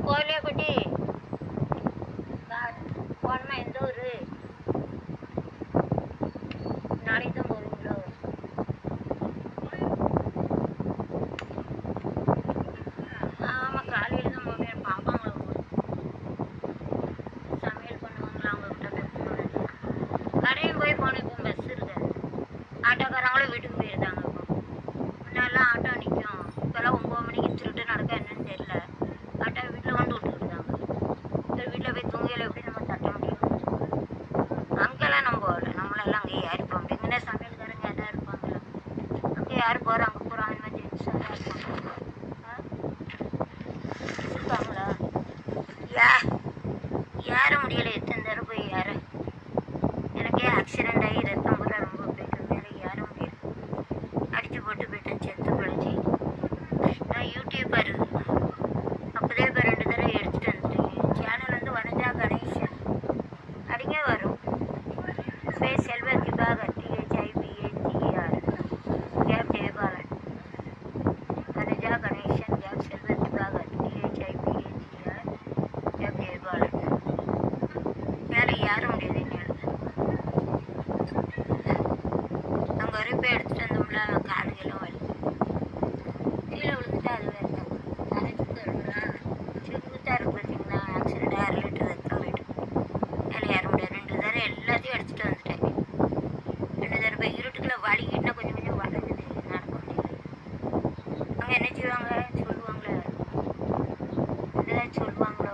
கோயிலேப்பட்டி போனோமா எந்த ஊர் நாளைக்கு தான் போவீங்களோ? ஆமாம் காலையில் தான் போவேன். பாப்பாங்கள சமையல் பண்ணுவாங்களா அவங்கக்கிட்ட போய் கடையும் போய் போனேன். இப்போ பஸ் இருக்காது. ஆட்டோக்காரங்களும் வீட்டுக்கு போயிருந்தாங்க. இப்போ முன்னெல்லாம் ஆட்டோ நிற்கும். இப்போல்லாம் 9 மணிக்கு திருட்டு நடக்க என்னன்னு தெரியல. ஆட்டோ வீட்டில் கொண்டு விட்டுருந்தாங்க. சரி வீட்டில் போய் தூங்கியில் எப்படி நம்ம தட்ட முடியும்? அங்கெல்லாம் நம்ம போகல. நம்மளெல்லாம் அங்கேயே யார் போக முடியும்? இங்கே சமையல்காரங்க எல்லாம் இருப்பாங்களா? அங்கே யார் போகிறோம் அங்கே போகிறோம் அந்த மாதிரி ஜென்ஸாக இருப்பாங்க. இருப்பாங்களா? ஏற முடியலை. எத்தனை தடவை போய் ஏற எனக்கே ஆக்சிடெண்ட் ஆகி ரத்தம் பூரா ரொம்ப போயிட்டு மேலே ஏற முடியல. அடித்து போட்டு போயிட்டேன். செத்து பழிச்சு நான் யூடியூபர். அப்போதே இப்போ 2 தடவை எடுத்துகிட்டு வந்துட்டேன். சேனல் வந்து வனஜா கணேசன் அடிங்க வரும். Space Selva Thibagar THIBAGER cap Jeyabalan. Vanaja Ganesan cap Selva Thibagar THIBAGER cap Jayabalan. மேலே ஏற முடியாது என்னால். அங்கே வரைக்கும் போய் எடுத்துகிட்டு வந்தோம்ல காலுக்கெல்லாம் வலி. கீழே விழுந்துட்டு அது வேறு தான் தரைச்சிட்டு வருங்களா சுருத்தாக இருக்கு. பார்த்தீங்களா ஆக்சிடெண்ட் 6 லிட்டர் ரத்தம் போயிட்டு மேலே ஏற முடியாது. 2 தடவை எல்லாத்தையும் எடுத்துகிட்டு வந்துட்டேன். 2 தடவை போய் இருட்டுக்குள்ளே வலிக்கிட்டுனா கொஞ்சம் கொஞ்சம் வளைஞ்சுது நடக்க முடியல. அங்கே என்ன செய்வாங்க சொல்லுவாங்களே என்னதான் சொல்லுவாங்களோ.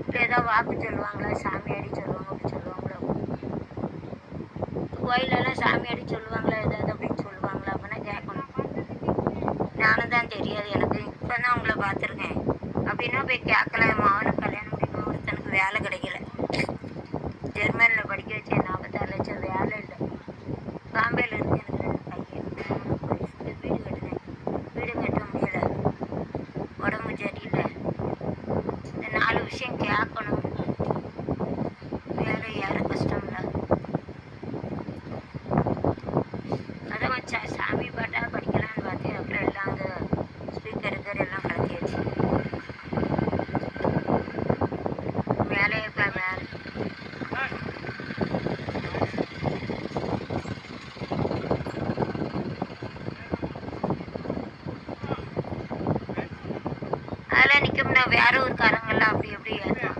இப்போ ஏதோ வாக்கு சொல்லுவாங்களா சாமியாடி சொல்லுவாங்க அப்படி சொல்லுவாங்களோ. கோயிலெல்லாம் சாமியாடி சொல்லுவாங்களா ஏதாவது அப்படின்னு சொல்லுவாங்களா? அப்படின்னா கேட்கணும். நானும் தான் தெரியாது எனக்கு. இப்போ தான் உங்களை பார்த்துருக்கேன். அப்படின்னா போய் கேட்கலாம். மாவனுக்கு கல்யாணம் முடிக்கணும். ஒருத்தனுக்கு வேலை கிடைக்கல. ஜெர்மனியில் படிக்க வச்சேன். 46 லட்சம் வேலை இல்லை. பாம்பேயில் இருக்கு எனக்கு பையன். வீடு கட்டுனேன். வீடு கட்ட முடியலை. உடம்பு சரியில்லை. இந்த 4 விஷயம் கேட்கணும். வேலை யாரும் கஷ்டம் இல்லை. அதான் வச்சா சாமி பாட்டா படிக்கலான்னு பார்த்தேன். அப்புறம் எல்லாம் அந்த ஸ்பீக்கர் இருக்கிற எல்லாம் கலத்தியாச்சு. மேலே இப்போ மேலே அதெல்லாம் நிற்கும்னா வேற ஊருக்காரங்கெல்லாம் அப்படி எப்படி ஏற்றோம்.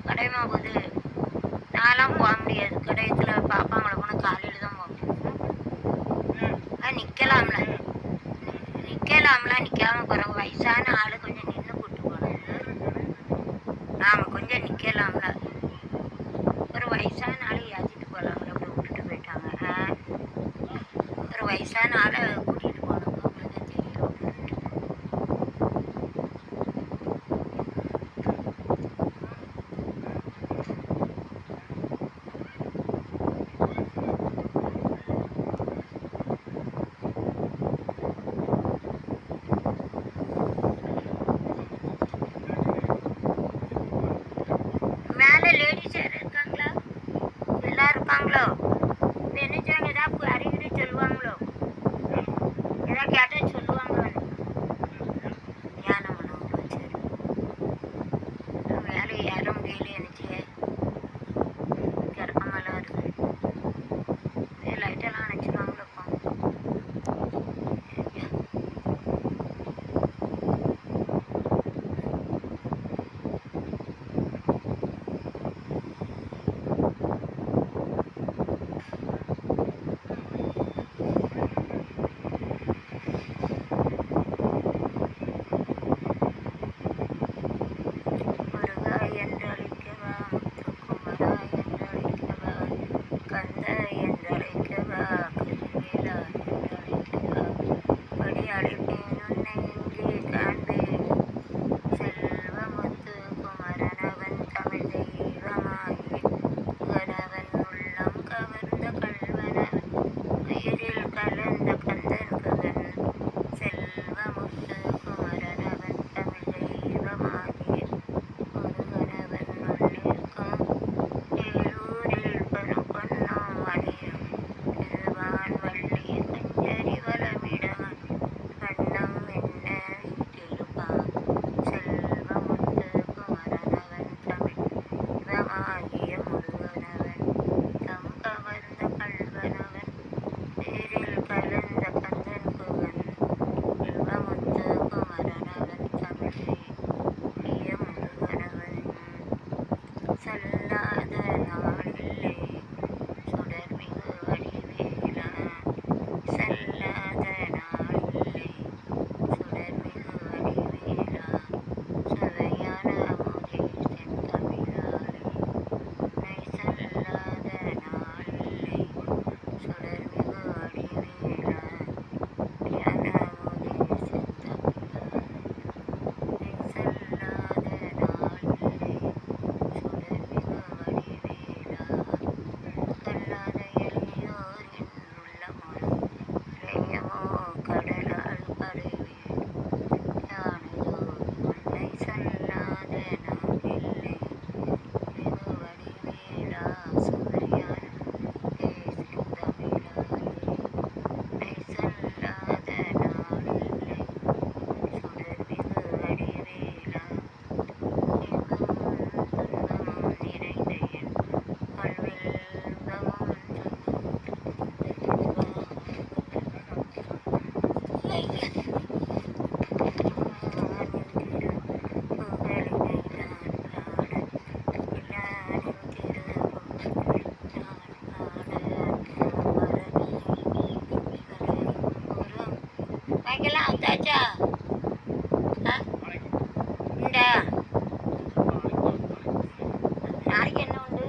கடையமா போகுது. நான்லாம் போக முடியாது. கடையத்தில் பாப்பாங்களை போனால் காலையில் தான் போக முடியும். நிற்கலாம்ல நிற்காம போகிறோம். வயசான ஆள் கொஞ்சம் நின்று கூட்டு போகணும். ஆமாம் கொஞ்சம் நிற்கலாம்ல. ஒரு வயசான ஆள் ஏற்றிட்டு போகலாம்ல. அப்படி விட்டுட்டு போயிட்டாங்க. ஒரு வயசான ஆளை கூட்டிகிட்டு போகணும். அவங்களுக்கு தெரியும். மேலே லேடிஸ் யாரும் இருக்காங்களா? எல்லாம் இருப்பாங்களோ? இப்போ என்ன செய்வாங்க? ஏதாவது அறிகுறி சொல்லுவாங்களோ? மைக்கெல்லாம் வந்தாச்சா? உண்டா? நாளைக்கு என்ன உண்டு?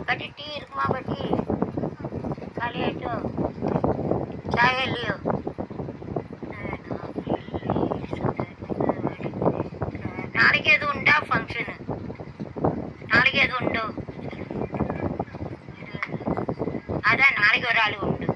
பட்டி டீ இருக்குமா? பட்டி காலி ஆயிட்டோ? சாய் இல்லையோ? நாளைக்கு எதுவும் உண்டா ஃபங்க்ஷனு? நாளைக்கு எதுவும் உண்டோ? அதான் நாளைக்கு ஒரு ஆள் உண்டு.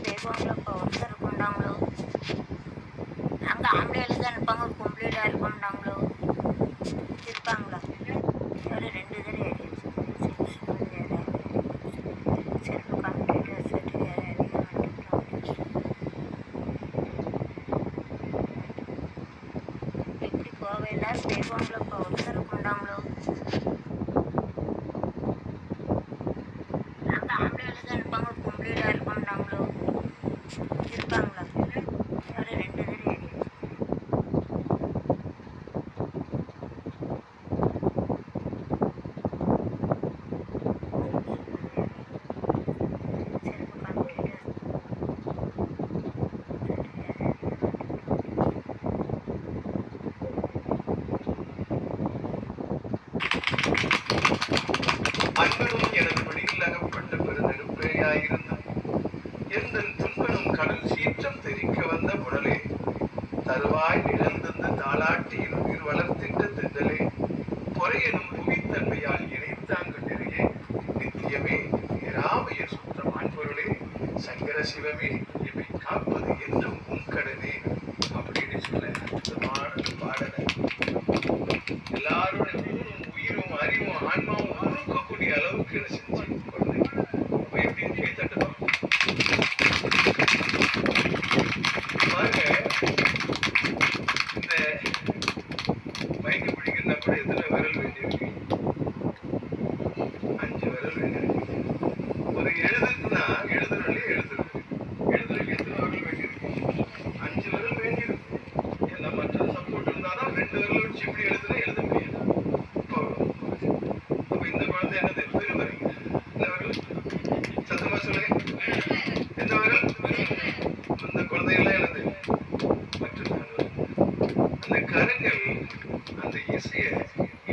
செய்வாங்களப்பா, ஒருத்தர் இருக்குண்டாங்களோ. அங்கே ஆம்பளையில தான் இருப்பாங்க, பொம்பளையில இருக்குண்டாங்களோ. இருப்பாங்களா? ஒரு 2 தடவை செல்ஃபு கம்ப்யூட்டர் சரி வேறு எப்படி கோவையெல்லாம் செய்வாங்களப்பா, ஒருத்தர் இருக்குண்டாங்களோ. அங்கே ஆம்பளையில தான் இருப்பாங்க, பொம்பளையில இருக்குண்டாங்களோ. இருப்பாங்களா? ஒரு 2 தடவை செல்ஃபு கம்ப்யூட்டர் அன்பனும் எனது பிடியில் அகப்பட்ட பெருநெருப்பேயாயிருந்தும் எந்தன் துன்பனும் கடல் சீற்றம் தெரிக்க வந்த புனலே தருவாய் நிழந்தந்து தாளாட்டி என் உயிர் வளர்த்திட்ட தென்றலே பொறையெனும் புவித்தன்மையால் இணைத்தாங்க நெறியே நித்தியமே ஏராமைய சுத்தம் ஆண்பொருளே சங்கர சிவமே எம்மை காப்பது என்றும் உன்கடனே அப்படின்னு சொல்ல அற்புதமான பாடலை எல்லாரோட உயிரும் அறிவும் ஆன்மாவும் உருக்கக்கூடிய அளவுக்கு என்ன செஞ்சு குழந்தைங்க அப்ப எப்படின்னு கைத்தட்டணும் பாருங்க. இந்த மைக்கு பிடிக்கிறதுனா கூட எத்தனை விரல் வேண்டியிருக்கு? 5 விரல் வேண்டியிருக்கு. ஒரு எழுதுக்குன்னா எழுதுறதுல எழுதுறதுக்கு எத்தனை விரல் வேண்டியிருக்கு? 5 விரல் வேண்டியிருக்கு. என்ன மற்ற சப்போர்ட் இருந்தாதான் 2 விரல் வச்சு இப்படி எழுத முடியாது. அப்ப இந்த குழந்தை என்னது? பெருவரை. இந்த விரல் சத்தமா சொல்லுங்க. எந்த விரல்? அந்த குழந்தையெல்லாம் என்னது? அந்த கரங்கள் அந்த இசையை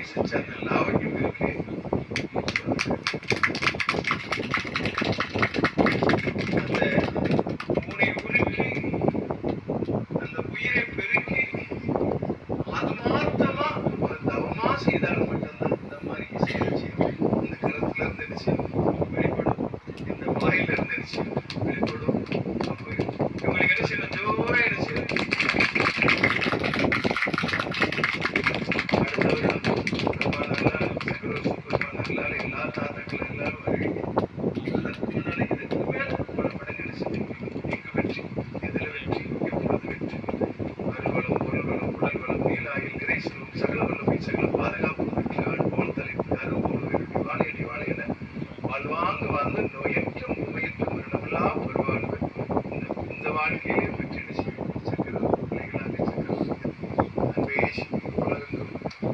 இசைச்சு அந்த லாவண்யம் இருக்கு. அந்த ஊனை உருக்கி அந்த உயிரை பெருக்கி ஆத்மார்த்தமா ஒரு தவமா செய்தால் மட்டும்தான் இந்த மாதிரி இசை நிச்சயம் இந்த கருத்துல இருந்து நிச்சயம் வெளிப்படும், இந்த வாயில இருந்து நிச்சயம் வெளிப்படும். அப்போ இவங்களுக்கு என்ன செய்யணும்? ஜோரா என்ன செய்யணும்? அடுத்த வருடம் பெருமானால சக்கரவர்த்தி பெருமானால எல்லா தாத்தாக்களும் எல்லாரும் வருவீங்க. அதற்கு முன்னாடி இதுக்கு மேல பல மடங்கு என்ன செஞ்சீங்க? எங்கு வெற்றி, எதுல வெற்றி, எப்பொழுது வெற்றி, அருள்வளம் பொருள்வளம் உடல்வளம் நீலாயில் நிறை செல்வம் சகல வல்லமை சகல பாதுகாப்பு வெற்றி ஆழ்போல் தலைப்பு அருள்போல் வெற்றி வாழையடி வாழை என வாழ்வாங்க வாழ்ந்து நோயற்ற நோயற்ற மரணமில்லா பெருவாழ்வு இந்த வாழ்க்கையிலே வெற்றி சக்கரவர்த்தி பிள்ளைகளாக சக்கரவர்த்தி அன்பே உலகெங்கும்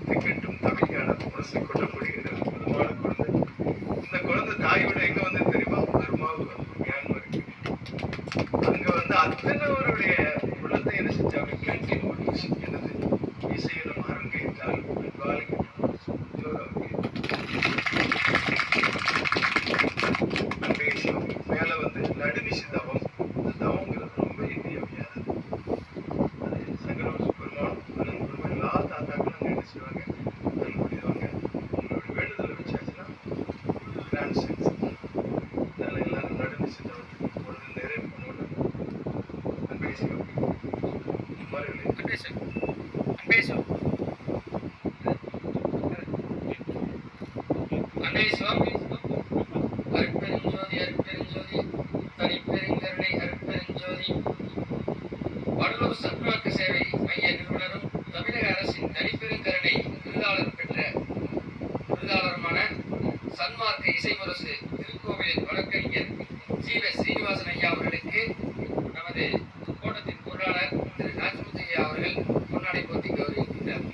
திக்கட்டும் தமிழ்கான முரசை கொள்ளப்படுகிற அற்புதமான குழந்தை. இந்த குழந்தை தாயோட எங்க வந்து தெரியுமா? பர்மாவுக்கு வந்து மியான்மருக்கு அங்க வந்து அத்தனைவருடைய குழந்தை என்ன செஞ்சாங்க? கேன்டீன் ஓடிச்சு. என்னது? இசையிலும் அரங்கேற்றால் அன்பே சிவம் மேல வந்து நடுநிசி தவம். இந்த தவங்கிறது ரொம்ப இன்றியமையாதது. அது சங்கரவர்த்தி பெருமாள் எல்லா தாத்தாக்களும் அங்க என்ன செய்வாங்க? கல் முடிவாங்க. உங்களுடைய வேண்டுதலை வச்சாச்சுன்னா கிராண்ட் சக்சஸ். அதனால எல்லாரும் நடுநிசி தவத்துக்கு பொழுது நிறைவு பண்ணணும். அன்பே சிவம் அருட்பெருஞ்சோதி அருட்பெருஞ்சோதி தனிப்பெருங்கருணை அருட்பெருஞ்சோதி வடலூர் சன்மார்க்க சேவை மைய நிறுவனரும் தமிழக அரசின் தனிப்பெருங்கருணை விருதாளருமான சன்மார்க்க இசை முரசு திருக்கோவிலின் வழக்கறிஞர் ஜீவ ஸ்ரீனிவாசன் ஐயா அவர்களுக்கு நமது கோட்டத்தின் பொருளாளர் திரு ராஜ்முத்து ஐயா அவர்கள் முன்னாடி போத்தி கௌரவிக்கின்றார்.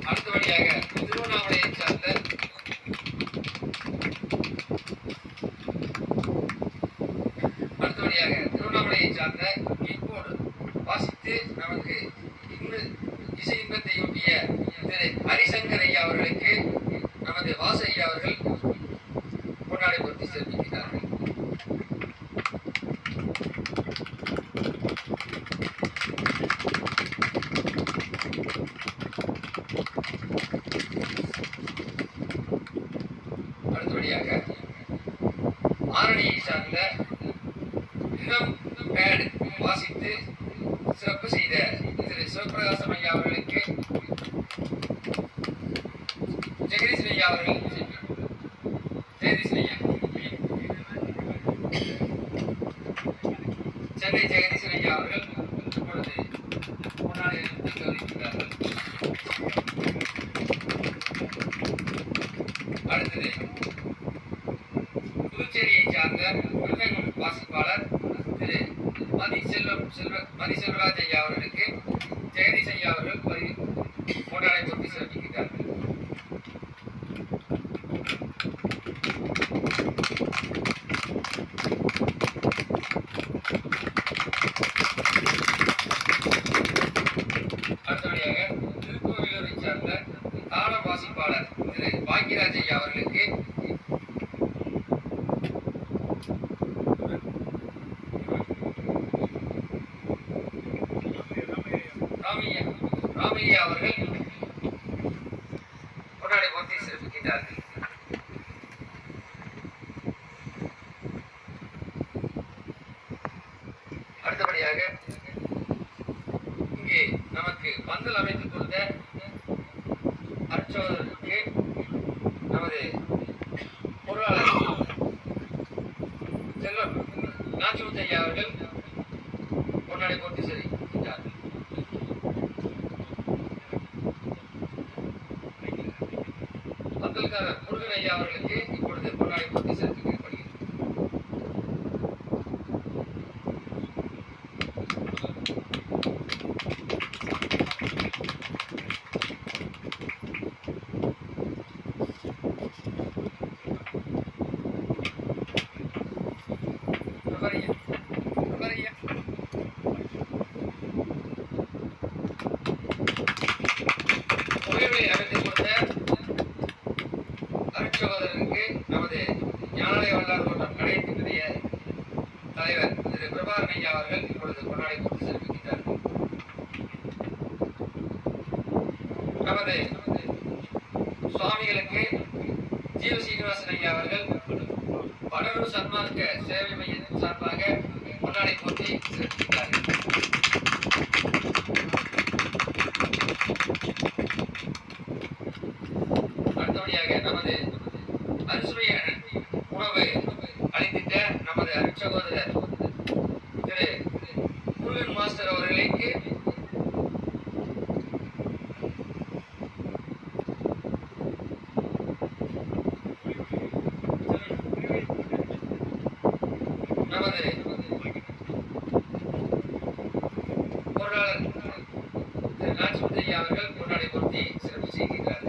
அடுத்தபடியாக திருவண்ணாமலையை சார்ந்த ஆரணியை சார்ந்த ரிதம் பேட் வாசித்து சிறப்பு செய்த திரு சிவபிரகாசம் ஐயா அவர்களுக்கு ஜெகதீசன் ஐயா அவர்கள் சென்னை ஜெகதீசன் ஐயா அவர்கள் இப்பொழுது முன்னாடி இருந்து கவனிக்கிறார்கள். அடுத்தது புதுச்சேரியை சார்ந்த மிருதங்கம் வாசிப்பாளர் திரு மதிசெல்வராஜ் ஐயா அவர்களுக்கு ஜெகதீஷ் ஐயா அவர்கள் கொண்டாடை பொறுத்து சிறப்பிக்கிறார்கள். அடுத்தபடியாக திருக்கோவிலூரை சார்ந்த தாளம் வாசிப்பாளர் திரு பாக்கியராஜ் ஐயா அவர்களுக்கு ராமையா அவர்கள் கொண்டாடை பொறுத்து சிறப்பிக்கின்றார்கள். அடுத்தபடியாக இங்கே நமக்கு பந்தல் அமைத்துக் கொடுத்த அர்ச்சகருக்கு நமது பொருளாளர் செல்வம் நாச்சிமுத்து ஐயா அவர்கள் கொண்டாடை பொறுத்து சிறப்பிக்கின்றார்கள். பந்தல்காரர் முருகன் ஐயா அவர்களுக்கு இப்பொழுது கொண்டாடை பொறுத்து சிறப்பிக்கப்படுகிறது. புகைகளை அமைத்துக் கொடுத்த அருட்சகோதரருக்கு நமது ஞானாலய வல்லார் தோட்டம் கடையத்தினுடைய தலைவர் திரு பிரபாகரன் ஐயா அவர்கள் இப்பொழுது கொண்டாடை கொடுத்து சிறப்பிக்கின்றார்கள். நமது சுவாமிகளுக்கு ஜீவ சீனிவாசன் ஐயா அவர்கள் வடலூர் சன்மார்க்க சேவை மையத்தின் சார்பாக கொண்டாடை போட்டி சிறப்பிக்கிறார்கள். அடுத்தபடியாக நமது அறுசுவைய உணவு அளித்திட்ட நமது அருட்சகோதரர் திரு முருகன் மாஸ்டர் அவர்களுக்கு நமது பொருளாளர் திரு நாச்சிமுத்து ஐயா அவர்கள் கொண்டாடை பொருத்தி சிறப்பு செய்கிறார்கள்.